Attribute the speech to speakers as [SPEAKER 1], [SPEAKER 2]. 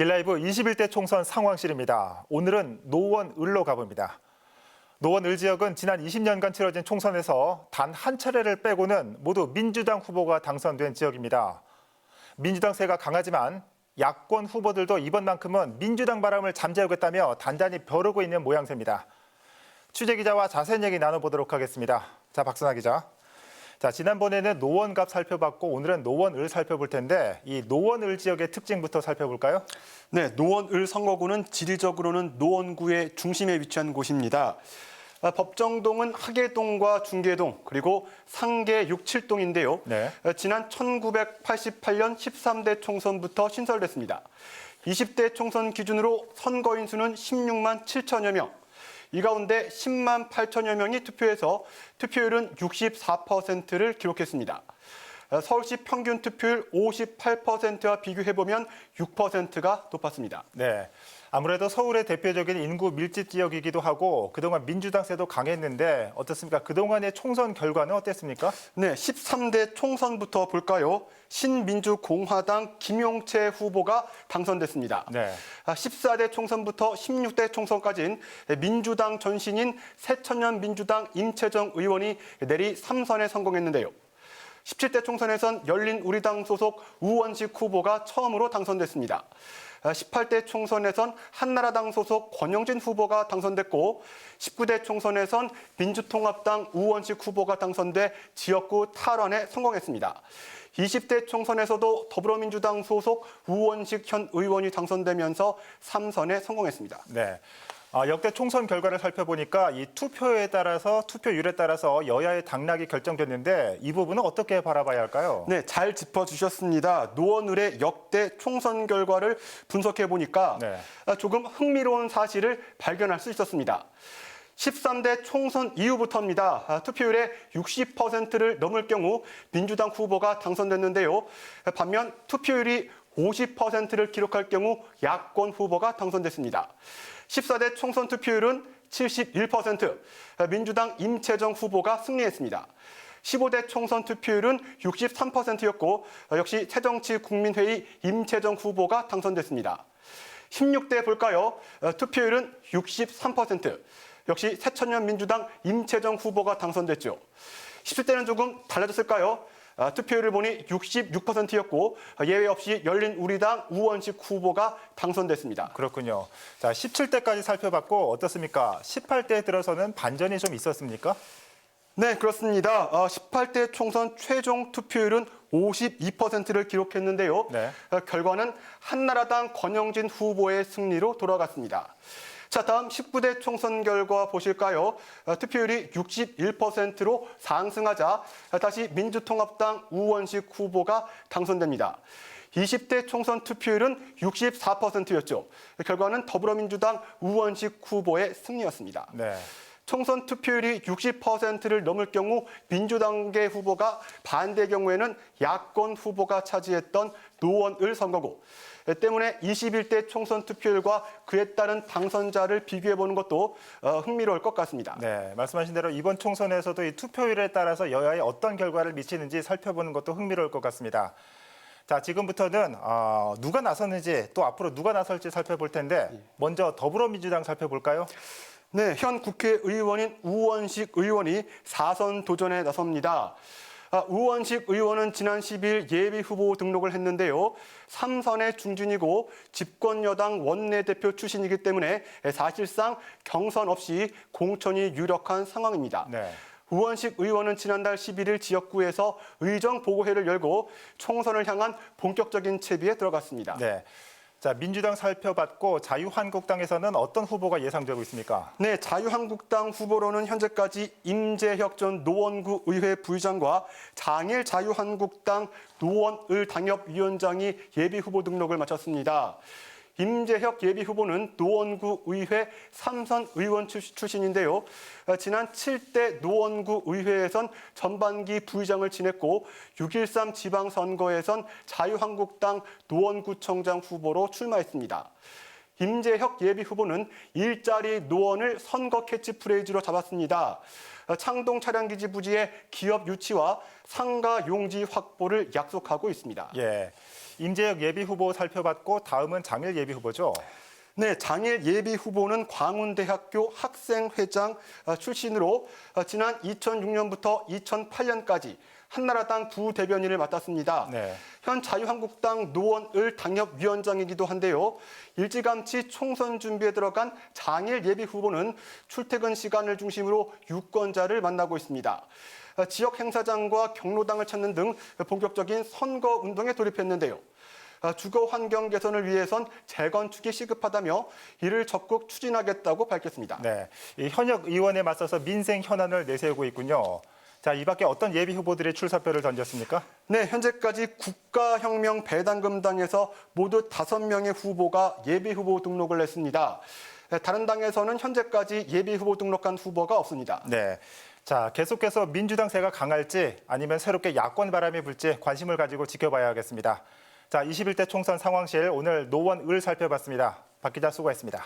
[SPEAKER 1] 딜라이브 21대 총선 상황실입니다. 오늘은 노원을로 가봅니다. 노원을 지역은 지난 20년간 치러진 총선에서 단 한 차례를 빼고는 모두 민주당 후보가 당선된 지역입니다. 민주당세가 강하지만 야권 후보들도 이번만큼은 민주당 바람을 잠재우겠다며 단단히 벼르고 있는 모양새입니다. 취재기자와 자세한 얘기 나눠보도록 하겠습니다. 자, 박선아 기자. 자, 지난번에는 노원갑 살펴봤고 오늘은 노원을 살펴볼 텐데 이 노원을 지역의 특징부터 살펴볼까요?
[SPEAKER 2] 네, 노원을 선거구는 지리적으로는 노원구의 중심에 위치한 곳입니다. 법정동은 하계동과 중계동 그리고 상계 6, 7동인데요.
[SPEAKER 1] 네.
[SPEAKER 2] 지난 1988년 13대 총선부터 신설됐습니다. 20대 총선 기준으로 선거인 수는 16만 7천여 명. 이 가운데 10만 8천여 명이 투표해서 투표율은 64%를 기록했습니다. 서울시 평균 투표율 58%와 비교해보면 6%가 높았습니다.
[SPEAKER 1] 네. 아무래도 서울의 대표적인 인구 밀집 지역이기도 하고 그동안 민주당세도 강했는데 어떻습니까? 그동안의 총선 결과는 어땠습니까?
[SPEAKER 2] 네, 13대 총선부터 볼까요? 신민주공화당 김용채 후보가 당선됐습니다.
[SPEAKER 1] 네.
[SPEAKER 2] 14대 총선부터 16대 총선까지는 민주당 전신인 새천년 민주당 임채정 의원이 내리 3선에 성공했는데요. 17대 총선에선 열린우리당 소속 우원식 후보가 처음으로 당선됐습니다. 18대 총선에선 한나라당 소속 권영진 후보가 당선됐고 19대 총선에선 민주통합당 우원식 후보가 당선돼 지역구 탈환에 성공했습니다. 20대 총선에서도 더불어민주당 소속 우원식 현 의원이 당선되면서 3선에 성공했습니다.
[SPEAKER 1] 네. 역대 총선 결과를 살펴보니까 이 투표율에 따라서 여야의 당락이 결정됐는데 이 부분은 어떻게 바라봐야 할까요?
[SPEAKER 2] 네, 잘 짚어주셨습니다. 노원을의 역대 총선 결과를 분석해 보니까
[SPEAKER 1] 네.
[SPEAKER 2] 조금 흥미로운 사실을 발견할 수 있었습니다. 13대 총선 이후부터입니다. 투표율의 60%를 넘을 경우 민주당 후보가 당선됐는데요. 반면 투표율이 50%를 기록할 경우 야권 후보가 당선됐습니다. 14대 총선 투표율은 71%, 민주당 임채정 후보가 승리했습니다. 15대 총선 투표율은 63%였고 역시 새정치국민회의 임채정 후보가 당선됐습니다. 16대 볼까요? 투표율은 63%, 역시 새천년 민주당 임채정 후보가 당선됐죠. 17대는 조금 달라졌을까요? 투표율을 보니 66%였고 예외 없이 열린우리당 우원식 후보가 당선됐습니다.
[SPEAKER 1] 그렇군요. 자, 17대까지 살펴봤고 어떻습니까? 18대에 들어서는 반전이 좀 있었습니까?
[SPEAKER 2] 네, 그렇습니다. 18대 총선 최종 투표율은 52%를 기록했는데요.
[SPEAKER 1] 네.
[SPEAKER 2] 결과는 한나라당 권영진 후보의 승리로 돌아갔습니다. 자, 다음 19대 총선 결과 보실까요? 투표율이 61%로 상승하자 다시 민주통합당 우원식 후보가 당선됩니다. 20대 총선 투표율은 64%였죠. 결과는 더불어민주당 우원식 후보의 승리였습니다.
[SPEAKER 1] 네.
[SPEAKER 2] 총선 투표율이 60%를 넘을 경우 민주당계 후보가 반대 경우에는 야권 후보가 차지했던 노원을 선거구 때문에 21대 총선 투표율과 그에 따른 당선자를 비교해보는 것도 흥미로울 것 같습니다.
[SPEAKER 1] 네, 말씀하신 대로 이번 총선에서도 이 투표율에 따라서 여야에 어떤 결과를 미치는지 살펴보는 것도 흥미로울 것 같습니다. 자, 지금부터는 누가 나섰는지 또 앞으로 누가 나설지 살펴볼 텐데 먼저 더불어민주당 살펴볼까요?
[SPEAKER 2] 네, 현 국회의원인 우원식 의원이 4선 도전에 나섭니다. 우원식 의원은 지난 10일 예비후보 등록을 했는데요. 3선의 중진이고 집권여당 원내대표 출신이기 때문에 사실상 경선 없이 공천이 유력한 상황입니다.
[SPEAKER 1] 네.
[SPEAKER 2] 우원식 의원은 지난달 11일 지역구에서 의정보고회를 열고 총선을 향한 본격적인 채비에 들어갔습니다.
[SPEAKER 1] 네. 자, 민주당 살펴봤고 자유한국당에서는 어떤 후보가 예상되고 있습니까?
[SPEAKER 2] 네, 자유한국당 후보로는 현재까지 임재혁 전 노원구 의회 부의장과 장일 자유한국당 노원을 당협위원장이 예비후보 등록을 마쳤습니다. 임재혁 예비후보는 노원구 의회 3선 의원 출신인데요. 지난 7대 노원구 의회에선 전반기 부의장을 지냈고 6.13 지방선거에선 자유한국당 노원구청장 후보로 출마했습니다. 임재혁 예비후보는 일자리 노원을 선거 캐치프레이즈로 잡았습니다. 창동 차량기지 부지의 기업 유치와 상가 용지 확보를 약속하고 있습니다.
[SPEAKER 1] 예. 임재혁 예비 후보 살펴봤고 다음은 장일 예비 후보죠.
[SPEAKER 2] 네, 장일 예비 후보는 광운대학교 학생회장 출신으로 지난 2006년부터 2008년까지 한나라당 부대변인을 맡았습니다.
[SPEAKER 1] 네.
[SPEAKER 2] 현 자유한국당 노원을 당협위원장이기도 한데요. 일찌감치 총선 준비에 들어간 장일 예비 후보는 출퇴근 시간을 중심으로 유권자를 만나고 있습니다. 지역 행사장과 경로당을 찾는 등 본격적인 선거 운동에 돌입했는데요. 주거 환경 개선을 위해선 재건축이 시급하다며 이를 적극 추진하겠다고 밝혔습니다.
[SPEAKER 1] 네, 이 현역 의원에 맞서서 민생 현안을 내세우고 있군요. 자, 이 밖에 어떤 예비 후보들이 출사표를 던졌습니까?
[SPEAKER 2] 네, 현재까지 국가혁명 배당금당에서 모두 5명의 후보가 예비 후보 등록을 했습니다. 다른 당에서는 현재까지 예비 후보 등록한 후보가 없습니다.
[SPEAKER 1] 네. 자, 계속해서 민주당세가 강할지 아니면 새롭게 야권 바람이 불지 관심을 가지고 지켜봐야 하겠습니다. 자, 21대 총선 상황실 오늘 노원 을 살펴봤습니다. 박 기자 수고했습니다.